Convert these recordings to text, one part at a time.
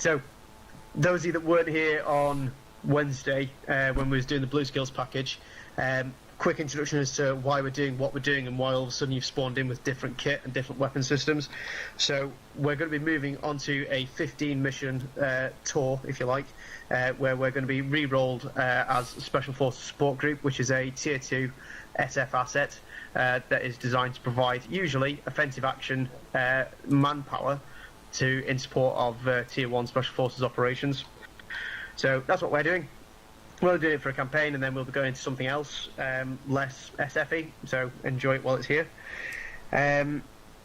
So, those of you that weren't here on Wednesday when we was doing the Blue Skills package, quick introduction as to why we're doing what we're doing and why all of a sudden you've spawned in with different kit and different weapon systems. So we're going to be moving onto a 15 mission tour, if you like, where we're going to be re-rolled as Special Forces Support Group, which is a Tier 2 SF asset that is designed to provide usually offensive action manpower in support of Tier 1 Special Forces operations. So that's what we're doing. We'll do it for a campaign, and then we'll be going into something else, less SFE, so enjoy it while it's here. Yeah,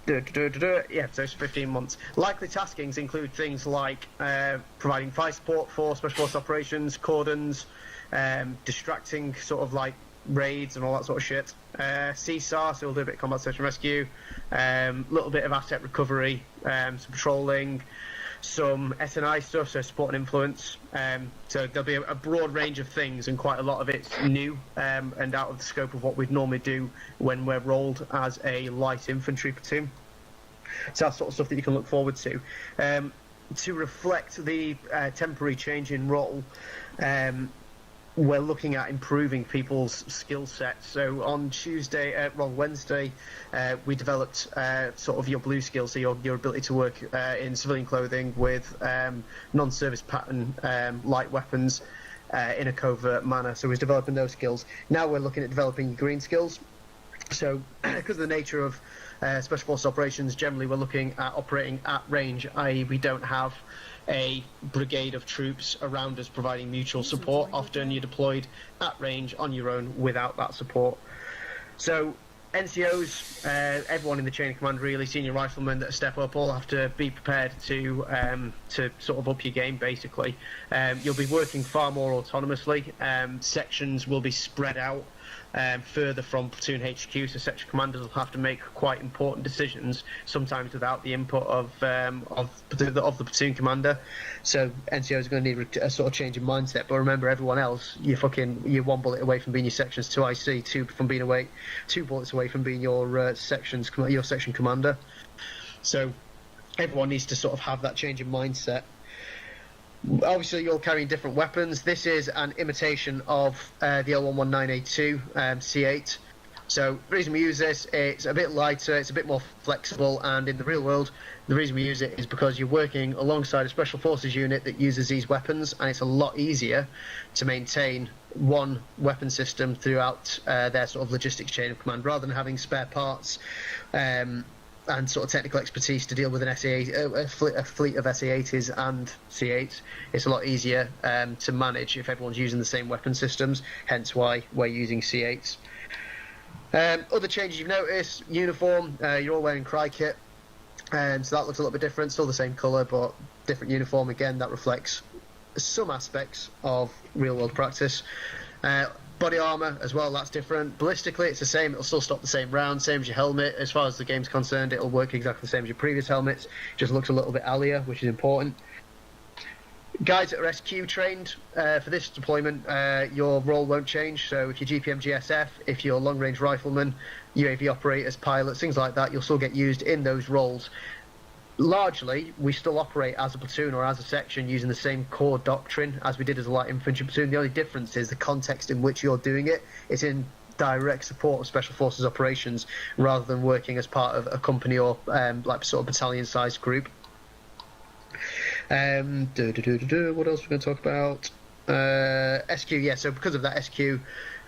so it's 15 months. Likely taskings include things like providing fire support for Special Force operations, cordons, distracting sort of like raids and all that sort of shit. CSAR, so we'll do a bit of combat search and rescue, little bit of asset recovery, some patrolling, some SNI stuff, so support and influence. So there'll be a broad range of things, and quite a lot of it's new and out of the scope of what we'd normally do when we're rolled as a light infantry platoon. So that's sort of stuff that you can look forward to. To reflect the temporary change in role, we're looking at improving people's skill sets. So on Wednesday, we developed sort of your blue skills, so your ability to work in civilian clothing with non-service pattern light weapons in a covert manner. So we're developing those skills. Now we're looking at developing green skills. So because of the nature of Special Forces operations, generally we're looking at operating at range, i.e. we don't have a brigade of troops around us providing mutual support. Often you're deployed at range on your own without that support. So NCOs, everyone in the chain of command really, senior riflemen that step up, all have to be prepared to sort of up your game basically. You'll be working far more autonomously. Sections will be spread out further from platoon HQ, so section commanders will have to make quite important decisions, sometimes without the input of the platoon commander. So NCOs are going to need a sort of change in mindset. But remember, everyone else, you're one bullet away from being your section's 2IC, two bullets away from being your section commander. So everyone needs to sort of have that change in mindset. Obviously, you're carrying different weapons. This is an imitation of the L119A2 C8. So the reason we use this, it's a bit lighter, it's a bit more flexible, and in the real world, the reason we use it is because you're working alongside a Special Forces unit that uses these weapons, and it's a lot easier to maintain one weapon system throughout their sort of logistics chain of command, rather than having spare parts and sort of technical expertise to deal with a fleet of SA-80s and C8s. It's a lot easier to manage if everyone's using the same weapon systems, hence why we're using C8s. Other changes you've noticed: uniform, you're all wearing cry kit, so that looks a little bit different, still the same colour but different uniform. Again, that reflects some aspects of real world practice. Body armour as well, that's different. Ballistically, it's the same, it'll still stop the same round, same as your helmet. As far as the game's concerned, it'll work exactly the same as your previous helmets, just looks a little bit allier, which is important. Guys that are SQ trained for this deployment, your role won't change. So if you're GPM GSF, if you're long range rifleman, UAV operators, pilots, things like that, you'll still get used in those roles. Largely, we still operate as a platoon or as a section using the same core doctrine as we did as a light infantry platoon. The only difference is the context in which you're doing it. It's in direct support of Special Forces operations rather than working as part of a company or like sort of battalion-sized group. What else are we going to talk about? SQ, yeah, so because of that SQ,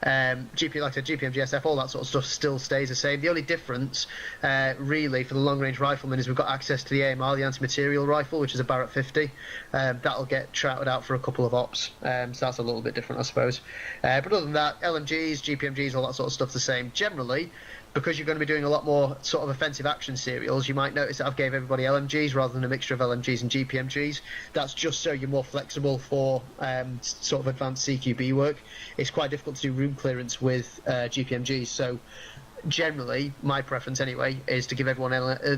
GP, like I said, GPM, GSF, all that sort of stuff still stays the same. The only difference, really, for the long-range rifleman is we've got access to the AMR, the anti-material rifle, which is a Barrett 50. That'll get trotted out for a couple of ops, so that's a little bit different, I suppose. But other than that, LMGs, GPMGs, all that sort of stuff the same. Generally, because you're going to be doing a lot more sort of offensive action serials, you might notice that I've gave everybody LMGs rather than a mixture of LMGs and GPMGs. That's just so you're more flexible for sort of advanced CQB work. It's quite difficult to do room clearance with GPMGs, so generally, my preference anyway, is to give everyone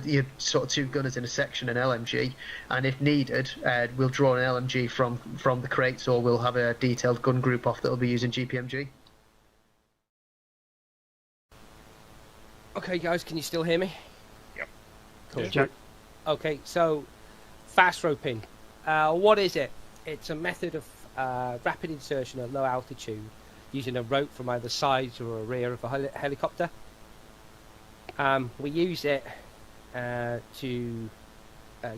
your sort of two gunners in a section an LMG, and if needed, we'll draw an LMG from the crates, or we'll have a detailed gun group off that will be using GPMG. Okay, guys, can you still hear me? Yep. Cool. Yeah. Okay, so fast roping. what is it? It's a method of rapid insertion at low altitude using a rope from either sides or a rear of a helicopter. We use it to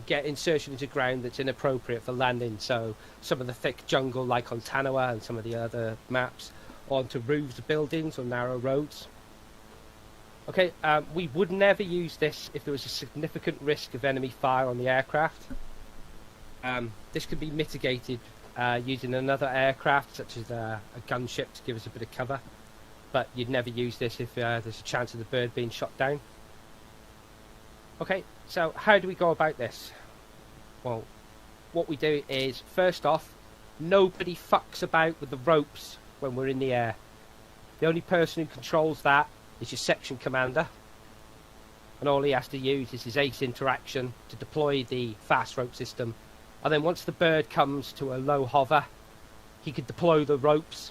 get insertion into ground that's inappropriate for landing, so some of the thick jungle like on Tanawa and some of the other maps, onto roofs of buildings or narrow roads. Okay, we would never use this if there was a significant risk of enemy fire on the aircraft. This could be mitigated using another aircraft such as a gunship to give us a bit of cover, but you'd never use this if there's a chance of the bird being shot down. Okay, so how do we go about this? Well, what we do is, first off, nobody fucks about with the ropes when we're in the air. The only person who controls that is your section commander, and all he has to use is his ace interaction to deploy the fast rope system, and then once the bird comes to a low hover, he could deploy the ropes.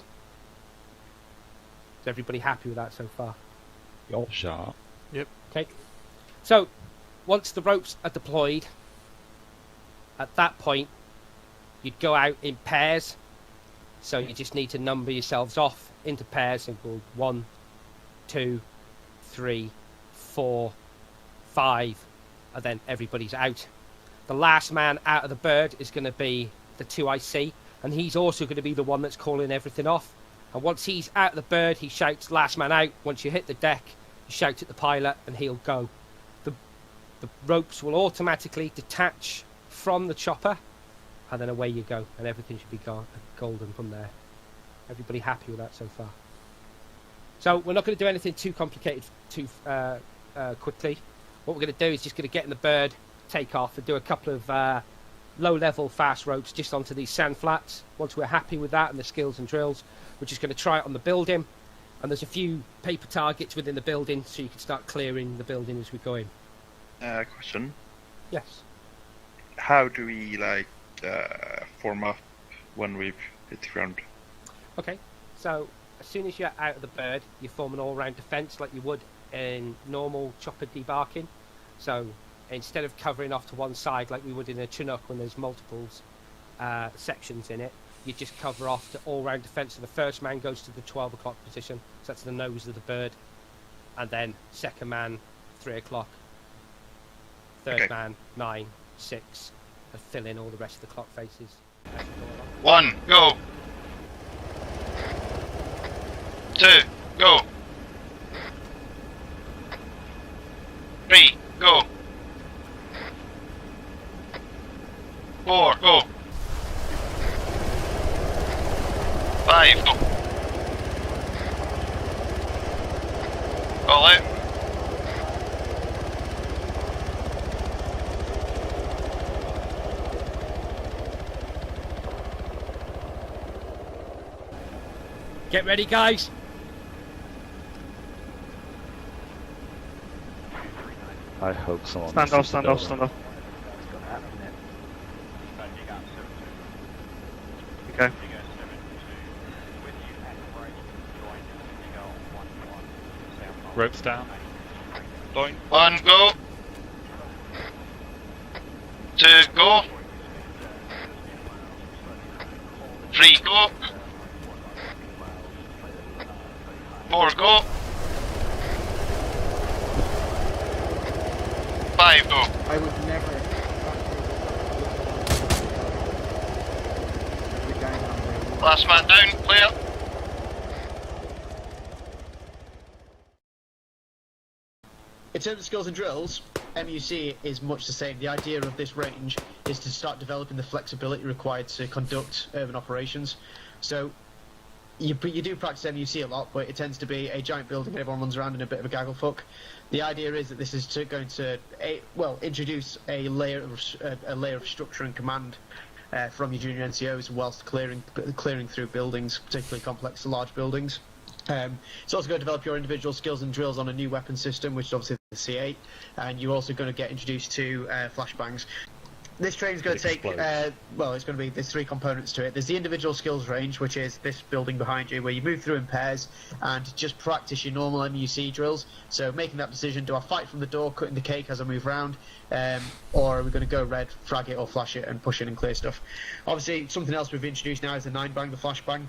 Is everybody happy with that so far? You're sharp. Yep. Okay, so once the ropes are deployed, at that point you'd go out in pairs, so you just need to number yourselves off into pairs and go 1, 2, 3, 4, 5, and then everybody's out. The last man out of the bird is going to be the 2IC, and he's also going to be the one that's calling everything off. And once he's out of the bird, he shouts last man out. Once you hit the deck, you shout at the pilot and he'll go. The ropes will automatically detach from the chopper, and then away you go, and everything should be golden from there. Everybody happy with that so far? So we're not going to do anything too complicated too quickly. What we're going to do is just going to get in the bird, take off, and do a couple of low-level fast ropes just onto these sand flats. Once we're happy with that and the skills and drills, we're just going to try it on the building. And there's a few paper targets within the building, so you can start clearing the building as we go in. Question. Yes. How do we form up when we've hit the ground? Okay, so as soon as you're out of the bird, you form an all-round defence like you would in normal chopper debarking. So instead of covering off to one side like we would in a Chinook when there's multiple sections in it, you just cover off to all-round defence. So the first man goes to the 12 o'clock position, so that's the nose of the bird, and then second man 3 o'clock, third man 9, 6, and fill in all the rest of the clock faces. 1, go! 2, go! 3, go! 4, go! 5, go! All out! Get ready, guys! I hope someone... Stand off, stand off, stand off. Okay. Ropes down. 1, go! 2, go! 3, go! 4, go! 5, go! I would never. Last man down, clear! In terms of skills and drills, MUC is much the same. The idea of this range is to start developing the flexibility required to conduct urban operations. So you do practice MUC a lot, but it tends to be a giant building and everyone runs around in a bit of a gaggle fuck. The idea is that this is going to introduce a layer of structure and command from your junior NCOs whilst clearing through buildings, particularly complex large buildings. It's also going to develop your individual skills and drills on a new weapon system, which is obviously the C8, and you're also going to get introduced to flashbangs. This train's going to take, Explodes. well, it's going to be, there's 3 components to it. There's the individual skills range, which is this building behind you, where you move through in pairs and just practice your normal MUC drills. So making that decision, do I fight from the door, cutting the cake as I move around, or are we going to go red, frag it or flash it and push in and clear stuff? Obviously, something else we've introduced now is the 9-bang, the flashbang.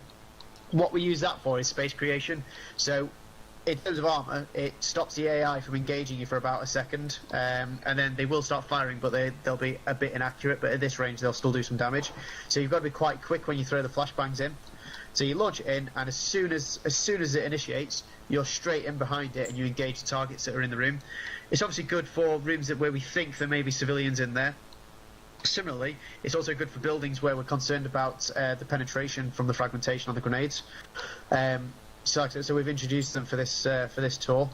What we use that for is space creation. So in terms of armor, it stops the AI from engaging you for about a second, and then they will start firing, but they'll be a bit inaccurate. But at this range, they'll still do some damage. So you've got to be quite quick when you throw the flashbangs in. So you launch it in, and as soon as it initiates, you're straight in behind it, and you engage the targets that are in the room. It's obviously good for rooms where we think there may be civilians in there. Similarly, it's also good for buildings where we're concerned about the penetration from the fragmentation on the grenades. So we've introduced them for this tour.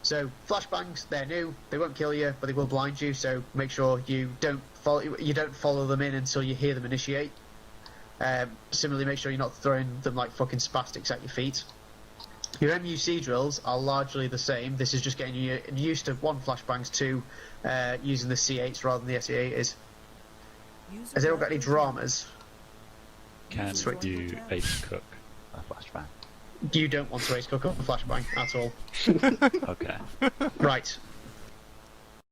So flashbangs, they're new. They won't kill you, but they will blind you. So make sure you don't follow them in until you hear them initiate. Similarly, make sure you're not throwing them like fucking spastics at your feet. Your MUC drills are largely the same. This is just getting you used to 1 flashbangs, 2 using the C8s rather than the SE8s. Has anyone got any dramas? Can Sweet. you ace cook a flashbang? You don't want to ace cook up a flashbang at all. Okay. Right.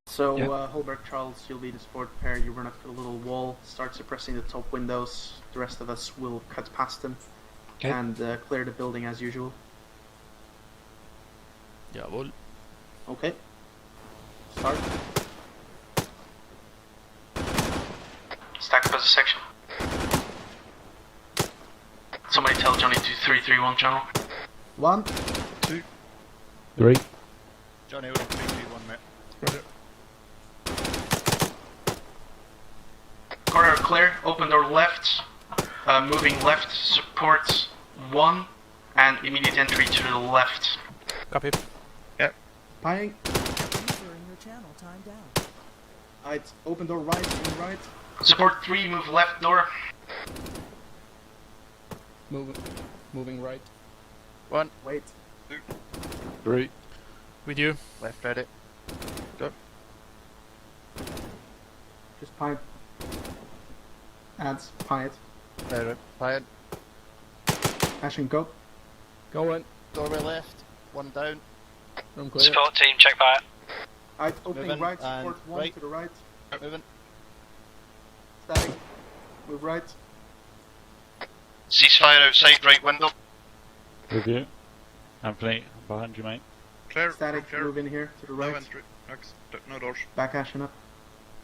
So, Yeah. Holberg Charles, you'll be the support pair. You run up to the little wall, start suppressing the top windows. The rest of us will cut past them Okay. and clear the building as usual. Jawohl. Okay. Start. Stack up as a section. Somebody tell Johnny to 331 channel. 1. 3. Johnny, we're on 331, mate. Corridor clear, open door left, moving left, support 1, and immediate entry to the left. Copy. Spying. User in your channel timed out. Right, open door right, move right. Support 3, move left door. Moving right. 1. Wait. 3. With you. Left, ready. Go. Just pipe. Adds, pipe. Ready. Fire. Ash and go. Going. Doorway left. 1 down. Room clear. team, check fire. Right, opening Moving, right, and support 1 right. to the right. Moving. Static. Move right. Ceasefire outside right window. With you. Anthony, behind you, mate. Clear. Static, Clear. move in here to the No right. entry. No doors. Back Ashen up.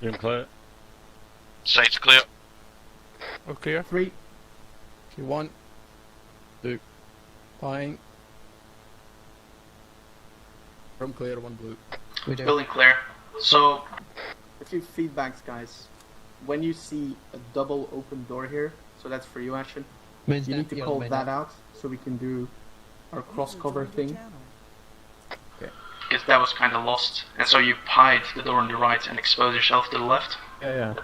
Room clear. Site's clear. All clear. 3. Okay, 1. 2. Flying. Room clear, 1 blue. We do. Building clear. So, a few feedbacks, guys. When you see a double open door here, so that's for you, Ashen, Means you need to call main that out so we can do our cross cover User joined thing. your channel. Because that was kind of lost. And so you hide the door on the right and expose yourself to the left. Yeah.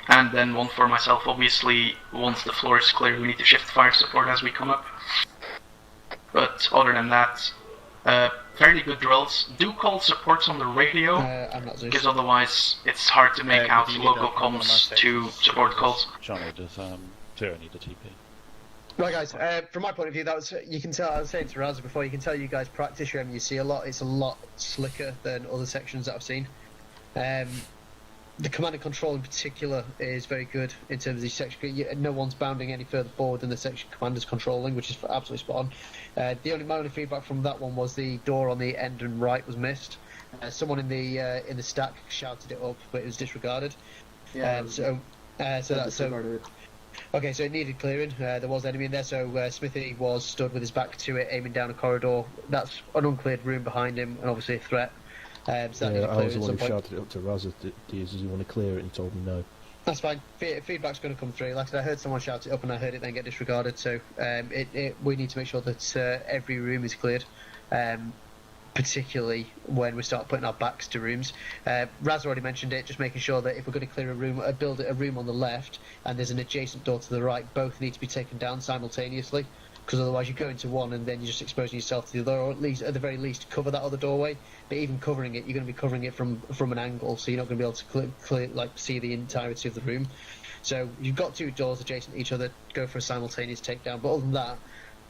And then one for myself, obviously, once the floor is clear, we need to shift fire support as we come up. But other than that, fairly good drills. Do call supports on the radio, I'm not Zeus. because otherwise it's hard to make out you need local that from one of my comms to sections. support calls. Johnny, does Zero need a TP? Right, guys. From my point of view, that was you can tell. I was saying to Raz before, you can tell you guys practice your MUC a lot. It's a lot slicker than other sections that I've seen. The command and control in particular is very good in terms of these section. No one's bounding any further forward than the section commander's controlling, which is absolutely spot on. The only feedback from that one was the door on the end and right was missed. Someone in the stack shouted it up, but it was disregarded. Yeah, Okay, so it needed clearing. There was enemy in there, so Smithy was stood with his back to it, aiming down a corridor. That's an uncleared room behind him, and obviously a threat. So that needed I was clearing the at one some who point. shouted it up to Raz, does he want to clear it, and he told me no. That's fine. Feedback's going to come through. Like I said, I heard someone shout it up, and I heard it then get disregarded. So we need to make sure that every room is cleared. Particularly when we start putting our backs to rooms. Raz already mentioned it, just making sure that if we're going to clear a room, build a room on the left, and there's an adjacent door to the right, both need to be taken down simultaneously. because otherwise you go into one and then you're just exposing yourself to the other, or at the very least cover that other doorway. But even covering it, you're going to be covering it from an angle, so you're not going to be able to see the entirety of the room. So you've got two doors adjacent to each other, go for a simultaneous takedown. But other than that,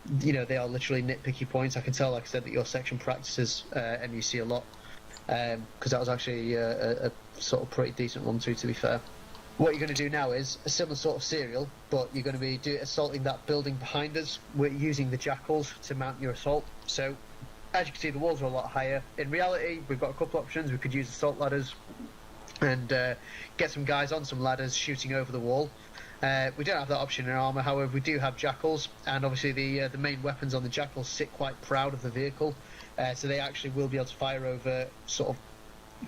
they are literally nitpicky points. I can tell, like I said, that your section practices MUC a lot, because that was actually a sort of pretty decent one too, to be fair. What you're going to do now is a similar sort of serial, but you're going to be assaulting that building behind us. We're using the jackals to mount your assault. So, as you can see, the walls are a lot higher. In reality, we've got a couple options. We could use assault ladders and get some guys on some ladders shooting over the wall. We don't have that option in ArmA, however, we do have jackals, and obviously the main weapons on the jackals sit quite proud of the vehicle, so they actually will be able to fire over sort of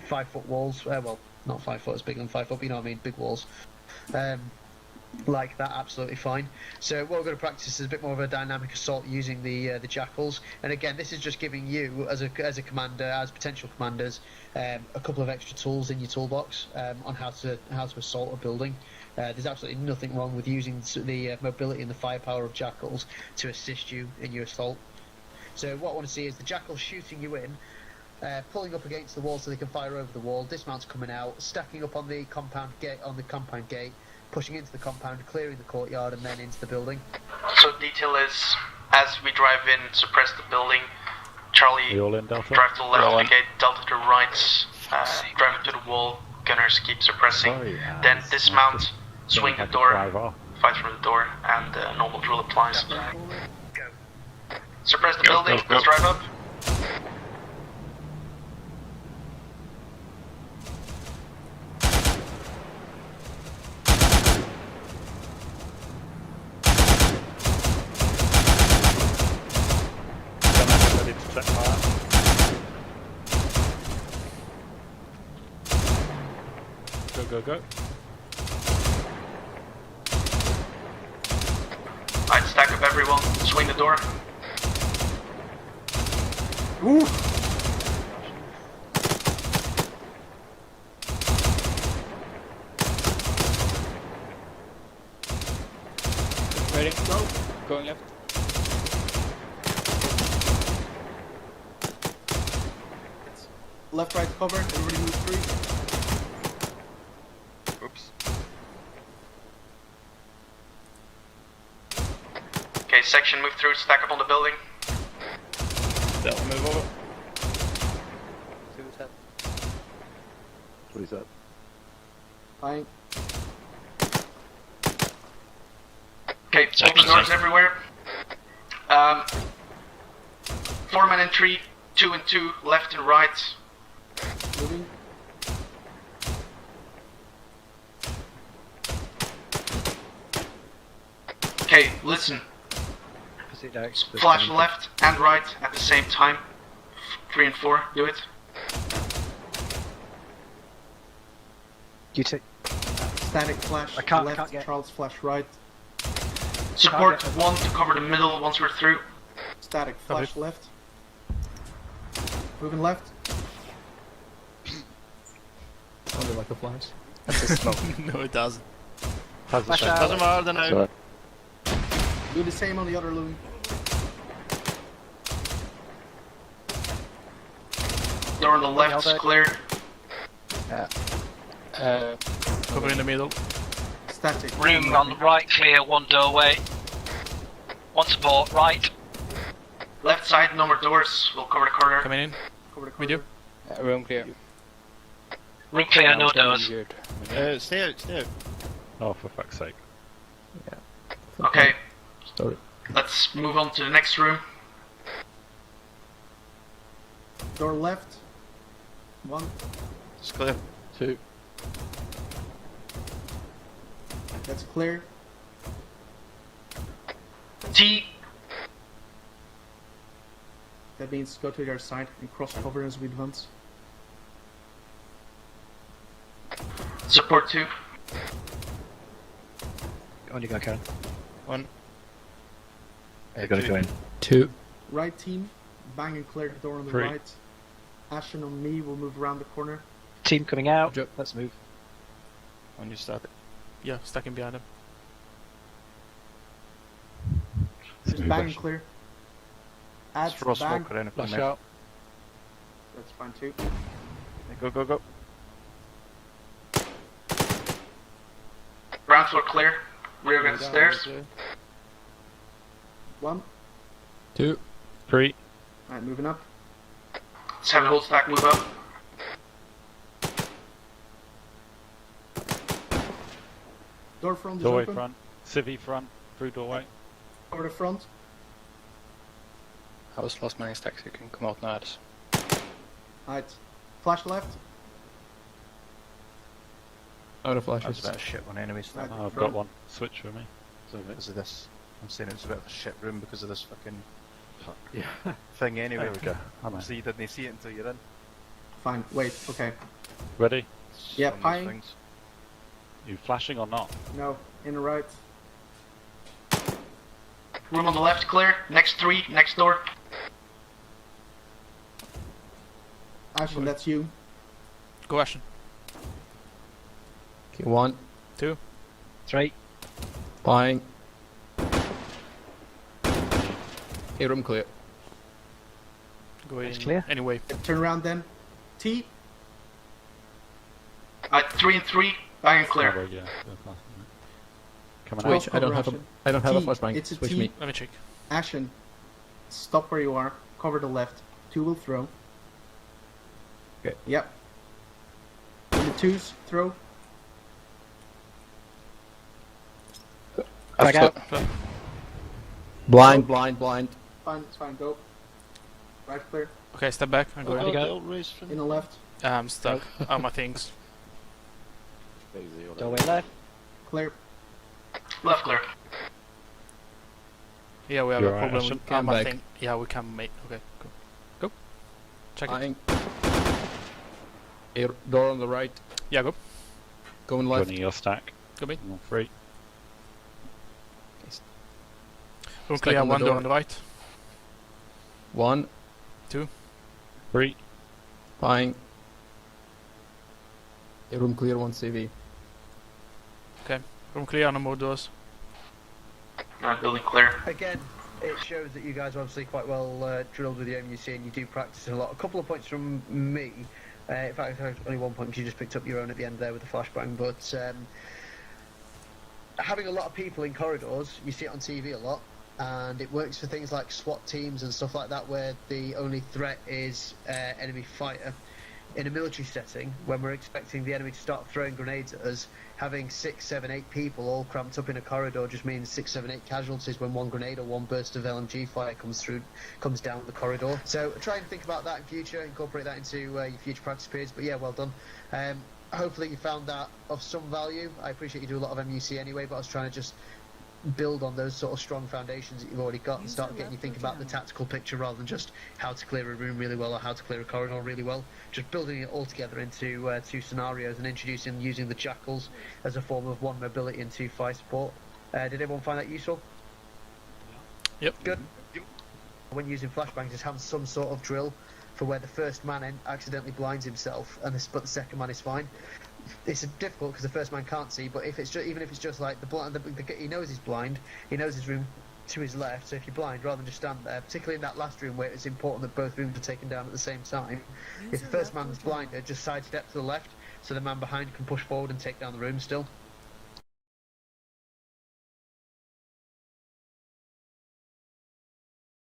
5-foot walls. Well, not 5 foot, as big than 5 foot, but you know what I mean, big walls. Like that, absolutely fine. So what we're going to practice is a bit more of a dynamic assault using the jackals. And again, this is just giving you, as a commander, as potential commanders, a couple of extra tools in your toolbox on how to assault a building. There's absolutely nothing wrong with using the mobility and the firepower of jackals to assist you in your assault. So what I want to see is the jackals shooting you in, pulling up against the wall so they can fire over the wall, dismounts coming out, stacking up on the compound gate, pushing into the compound, clearing the courtyard, and then into the building. So detail is, as we drive in, suppress the building. Charlie, Are you all in, Delta? drive to the left of the gate, Delta to the right, drive to the wall, gunners keep suppressing. Sorry, then dismount, swing the door, Drive off. fight from the door, and normal drill applies. Suppress the building, let's drive up. Ready to check fire. Go, go, go. Alright, stack up everyone, swing the door. Ooh! Ready? Go. Going left. Left, right, cover. Everybody move free. Oops. Okay, section move through, stack up on the building. Delta, move over. What is that? Fine. Okay, open doors everywhere. 4-man entry, 2 and 2, left and right. Moving. Okay, listen. Flash left and right at the same time. 3 and 4, do it. You take. Static flash I can't left, get. Charles flash right. Support 1 to cover the middle once we're through. Static flash left. Moving left. Sounded like a flash. That's a smoke. No, it doesn't. Has the Flash same. out. Doesn't matter now. Sorry. Do the same on the other loom. Door on the left is clear. Cover in the middle. Static. Room on the right clear, 1 doorway. 1 support, right. Left side, no more doors. We'll cover the corner. Coming in. Cover the We do. Room clear. Room clear, no doors. Stay out, stay out. Oh, for fuck's sake. Okay, Sorry. let's move on to the next room. Door left. 1, It's clear. 2. that's clear. T. That means go to the other side and cross cover as we advance. Support 2. On you go, Karen. 1. You gotta join. 2. Right team, bang and clear the door on the 3. right. Ashen on me will move around the corner. Team coming out. Yep. Let's move. On you stack. Yeah, stacking behind him. Just bang and clear. Add Throw bang. smoke around if we Flash may. out. That's fine too. Go, go, go. Ground floor clear. Rear against the stairs. 1. 2. 3. Alright, moving up. Let's have a whole stack move up. Door front is Doorway open. front. Civvy front. Through doorway. Over the front. I was lost many stacks, you can come out now. Alright. Flash left. Out of That's flashes. a bit of shit on enemies. Right. Oh, I've front. got one. Switch for me. So because of this, I'm saying it's a bit of a shit room because of this fucking Yeah. thing anyway. There we go. I'm in. So you didn't see it until you're in. Fine. Wait. Okay. Ready? It's Yeah, one of those pine. things. You flashing or not? No. In the right. Room on the left clear. Next 3. Next door. Ashen, that's you. Go Ashen. Okay, 1. 2. 3. Buying. Okay, room clear. Go in. It's clear. Anyway. Turn around then. T. 3 and 3. Bang and clear. Oh, yeah. Coming Wait. out. Switch. I don't have a. Russian. I don't have a T. flashbang. It's a Switch T. me. Let me check. Ashen. Stop where you are. Cover the left. 2 will throw. Okay. Yep. In the 2s, throw. Back out. Blind, blind, blind. Fine, it's fine, go. Right clear. Okay, step back. I'm Oh, going. go. In the left. I'm stuck. Oh, my things. Doorway left. Clear. Left clear. Yeah, we have You're a right, problem Ashen. with Come my back. thing. Yeah, we can make. Okay, go. Go. Check it. Buying. Okay, door on the right. Yeah, go. Going left. Joining your stack. Go me. All 3. Room Stack clear. on the One door door. on the right. 1. 3. Buying. Okay, room clear. 1 CV. Room clear. No more doors. Building clear. Again, it shows that you guys are obviously quite well drilled with the MUC and you do practice a lot. A couple of points from me. In fact, only 1 point because you just picked up your own at the end there with the flashbang. But having a lot of people in corridors, you see it on TV a lot, and it works for things like SWAT teams and stuff like that, where the only threat is enemy fighter. In a military setting, when we're expecting the enemy to start throwing grenades at us, having 6, 7, 8 people all cramped up in a corridor just means 6, 7, 8 casualties when one grenade or one burst of LMG fire comes down the corridor. So try and think about that in future, incorporate that into your future practice periods. But yeah, well done. Hopefully you found that of some value. I appreciate you do a lot of MUC anyway, but I was trying to just build on those sort of strong foundations that you've already got and start getting you think about the tactical picture rather than just how to clear a room really well or how to clear a corridor really well. Just building it all together into 2 scenarios and using the jackals as a form of 1 mobility and 2 fire support. Did everyone find that useful? Yep. Good. When using flashbangs, just having some sort of drill for where the first man accidentally blinds himself but the second man is fine. It's difficult because the first man can't see, but if it's just, even if it's just like he knows he's blind, he knows his room to his left, so if you're blind, rather than just stand there, particularly in that last room where it's important that both rooms are taken down at the same time, if the first man's blinded, just sidestep to the left so the man behind can push forward and take down the room still.